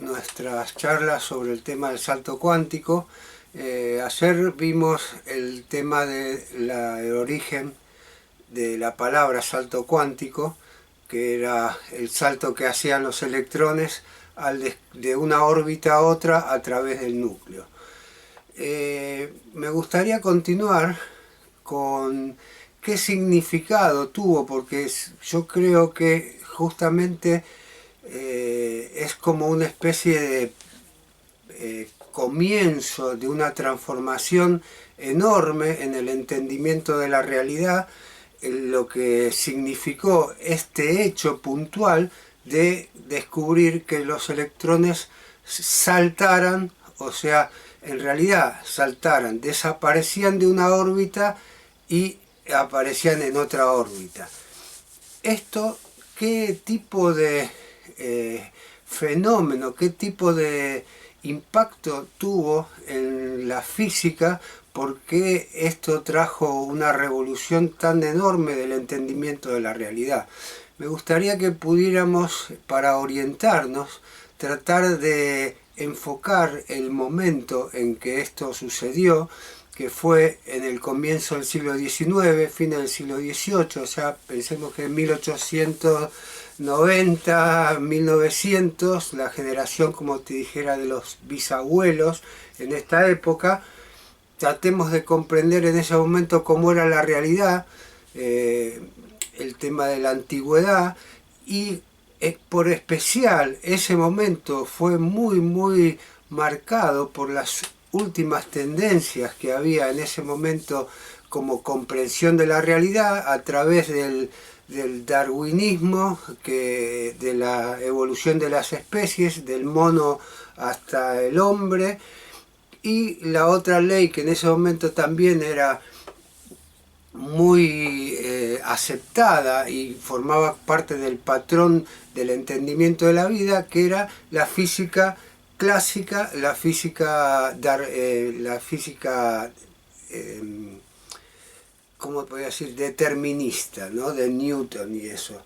nuestras charlas sobre el tema del salto cuántico. Ayer vimos el tema del origen de la palabra salto cuántico, que era el salto que hacían los electrones de una órbita a otra a través del núcleo. Me gustaría continuar con qué significado tuvo, porque yo creo que justamente es como una especie de comienzo de una transformación enorme en el entendimiento de la realidad, lo que significó este hecho puntual de descubrir que los electrones saltaran, o sea, en realidad saltaran, desaparecían de una órbita y aparecían en otra órbita. Esto, ¿qué tipo de fenómeno, qué tipo de impacto tuvo en la física? ¿Por qué esto trajo una revolución tan enorme del entendimiento de la realidad? Me gustaría que pudiéramos, para orientarnos, tratar de enfocar el momento en que esto sucedió, que fue en el comienzo del siglo XIX, fin del siglo XVIII, o sea, pensemos que en 1890, 1900, la generación, como te dijera, de los bisabuelos en esta época. Tratemos de comprender en ese momento cómo era la realidad, el tema de la antigüedad, y por especial ese momento fue muy marcado por las últimas tendencias que había en ese momento como comprensión de la realidad a través del darwinismo, de la evolución de las especies, del mono hasta el hombre. Y la otra ley que en ese momento también era muy aceptada y formaba parte del patrón del entendimiento de la vida, que era la física clásica, la física ¿cómo podría decir? Determinista, ¿no? De Newton y eso.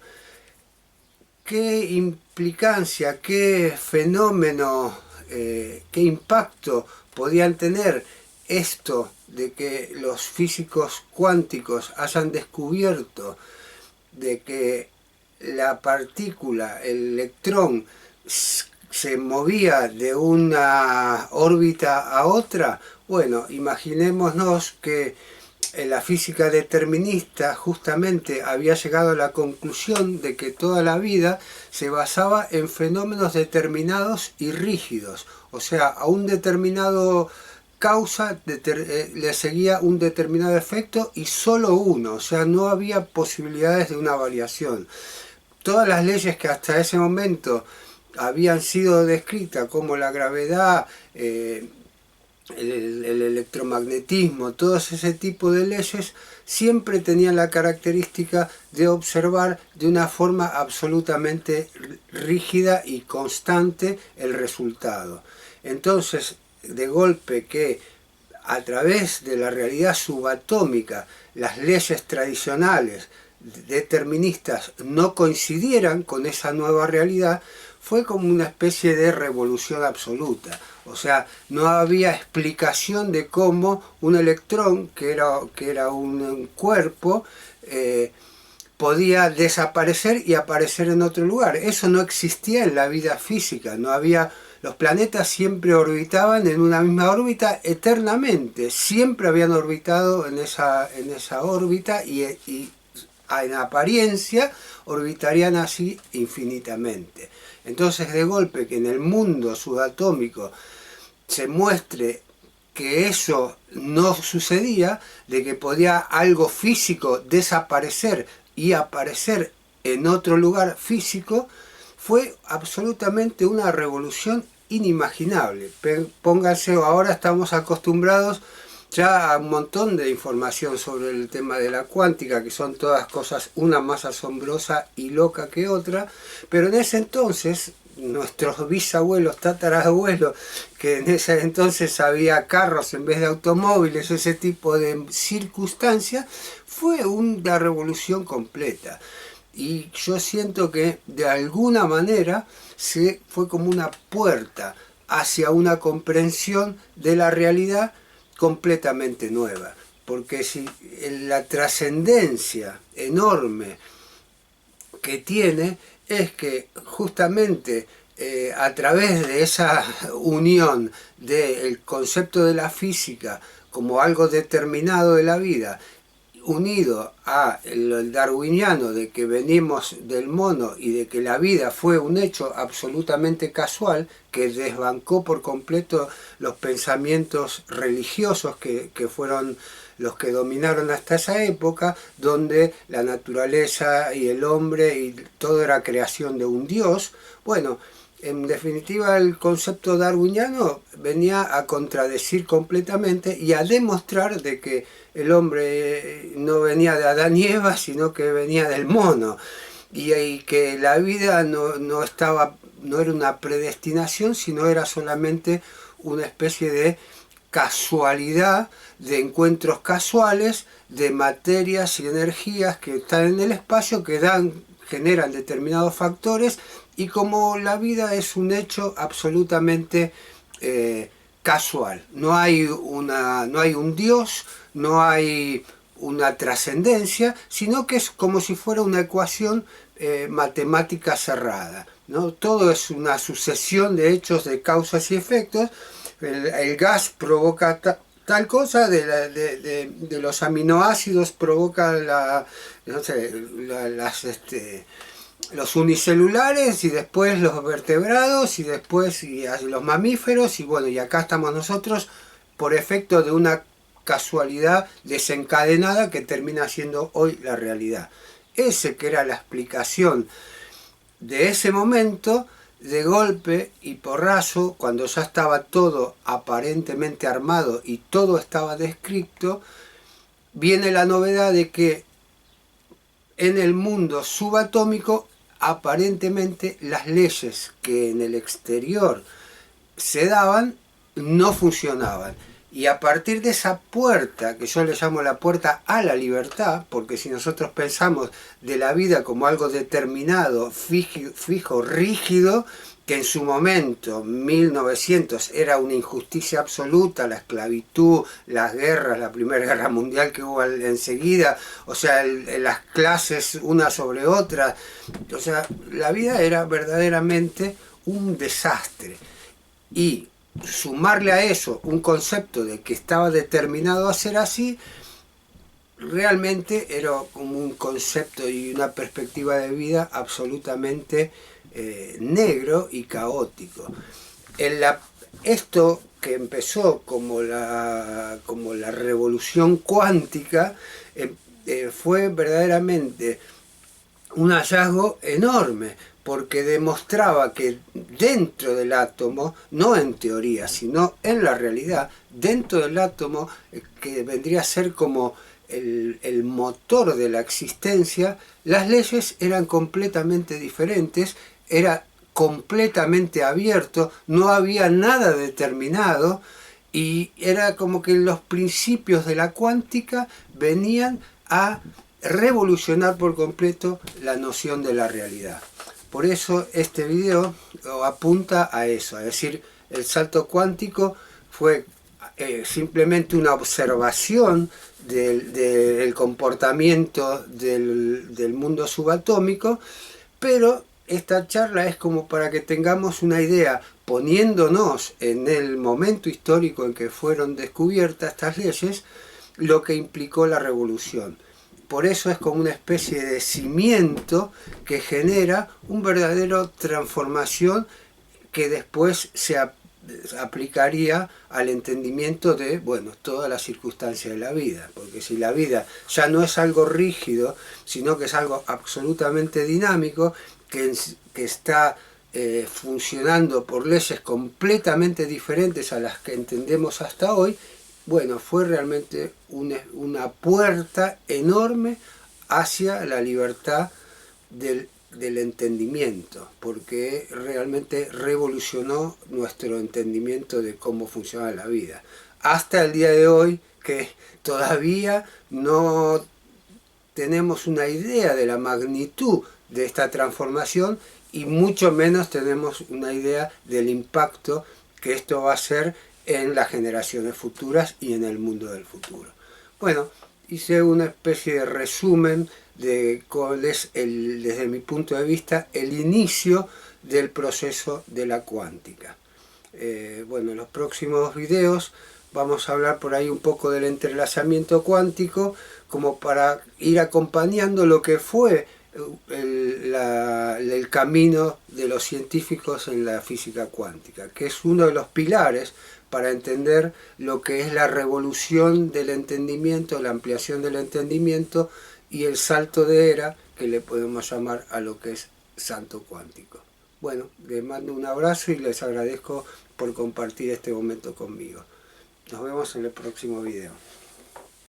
¿Qué implicancia, qué fenómeno, qué impacto podían tener esto de que los físicos cuánticos hayan descubierto de que la partícula, el electrón, se movía de una órbita a otra? Bueno, imaginémonos que la física determinista justamente había llegado a la conclusión de que toda la vida se basaba en fenómenos determinados y rígidos, o sea, a un determinado causa le seguía un determinado efecto y solo uno, o sea, no había posibilidades de una variación. Todas las leyes que hasta ese momento habían sido descritas, como la gravedad, el electromagnetismo, todo ese tipo de leyes, siempre tenían la característica de observar de una forma absolutamente rígida y constante el resultado. Entonces, de golpe que a través de la realidad subatómica las leyes tradicionales deterministas no coincidieran con esa nueva realidad, fue como una especie de revolución absoluta. O sea, no había explicación de cómo un electrón, que era un cuerpo, podía desaparecer y aparecer en otro lugar. Eso no existía en la vida física, no había. Los planetas siempre orbitaban en una misma órbita eternamente, siempre habían orbitado en esa órbita y en apariencia orbitarían así infinitamente. Entonces, de golpe que en el mundo subatómico se muestre que eso no sucedía, de que podía algo físico desaparecer y aparecer en otro lugar físico, fue absolutamente una revolución inimaginable. Pónganse, ahora estamos acostumbrados ya a un montón de información sobre el tema de la cuántica, que son todas cosas una más asombrosa y loca que otra, pero en ese entonces nuestros bisabuelos, tatarabuelos, que en ese entonces había carros en vez de automóviles, ese tipo de circunstancias, fue una revolución completa. Y yo siento que de alguna manera fue como una puerta hacia una comprensión de la realidad completamente nueva. Porque si la trascendencia enorme que tiene es que justamente a través de esa unión del concepto de la física como algo determinado de la vida, unido a el darwiniano de que venimos del mono y de que la vida fue un hecho absolutamente casual que desbancó por completo los pensamientos religiosos que fueron los que dominaron hasta esa época, donde la naturaleza y el hombre y todo era creación de un dios. Bueno, en definitiva el concepto darwiniano venía a contradecir completamente y a demostrar de que el hombre no venía de Adán y Eva, sino que venía del mono, y que la vida no era una predestinación, sino era solamente una especie de casualidad, de encuentros casuales, de materias y energías que están en el espacio, que generan determinados factores, y como la vida es un hecho absolutamente casual, no hay un Dios, no hay una trascendencia, sino que es como si fuera una ecuación matemática cerrada, ¿no? Todo es una sucesión de hechos, de causas y efectos. El gas provoca tal cosa, de los aminoácidos provoca los unicelulares, y después los vertebrados, y después los mamíferos, y bueno, y acá estamos nosotros por efecto de una casualidad desencadenada que termina siendo hoy la realidad. Ese que era la explicación de ese momento, de golpe y porrazo, cuando ya estaba todo aparentemente armado y todo estaba descrito, viene la novedad de que en el mundo subatómico aparentemente las leyes que en el exterior se daban no funcionaban. Y a partir de esa puerta, que yo le llamo la puerta a la libertad, porque si nosotros pensamos de la vida como algo determinado, fijo, rígido, que en su momento, 1900, era una injusticia absoluta, la esclavitud, las guerras, la Primera Guerra Mundial que hubo enseguida, o sea, las clases una sobre otra, o sea, la vida era verdaderamente un desastre. Y sumarle a eso un concepto de que estaba determinado a ser así, realmente era como un concepto y una perspectiva de vida absolutamente negro y caótico. Esto que empezó como la revolución cuántica fue verdaderamente un hallazgo enorme, porque demostraba que dentro del átomo, no en teoría, sino en la realidad, dentro del átomo, que vendría a ser como el motor de la existencia, las leyes eran completamente diferentes, era completamente abierto, no había nada determinado, y era como que los principios de la cuántica venían a revolucionar por completo la noción de la realidad. Por eso este video apunta a eso, es decir, el salto cuántico fue simplemente una observación del comportamiento del mundo subatómico, pero esta charla es como para que tengamos una idea, poniéndonos en el momento histórico en que fueron descubiertas estas leyes, lo que implicó la revolución. Por eso es como una especie de cimiento que genera un verdadero transformación que después se aplicaría al entendimiento de, bueno, todas las circunstancias de la vida. Porque si la vida ya no es algo rígido, sino que es algo absolutamente dinámico, que está funcionando por leyes completamente diferentes a las que entendemos hasta hoy, bueno, fue realmente una puerta enorme hacia la libertad del entendimiento, porque realmente revolucionó nuestro entendimiento de cómo funciona la vida. Hasta el día de hoy, que todavía no tenemos una idea de la magnitud de esta transformación y mucho menos tenemos una idea del impacto que esto va a hacer en las generaciones futuras y en el mundo del futuro. Bueno, hice una especie de resumen de cuál es, desde mi punto de vista, el inicio del proceso de la cuántica. Bueno, en los próximos videos vamos a hablar por ahí un poco del entrelazamiento cuántico, como para ir acompañando lo que fue el camino de los científicos en la física cuántica, que es uno de los pilares para entender lo que es la revolución del entendimiento, la ampliación del entendimiento y el salto de era que le podemos llamar a lo que es salto cuántico. Bueno, les mando un abrazo y les agradezco por compartir este momento conmigo. Nos vemos en el próximo video.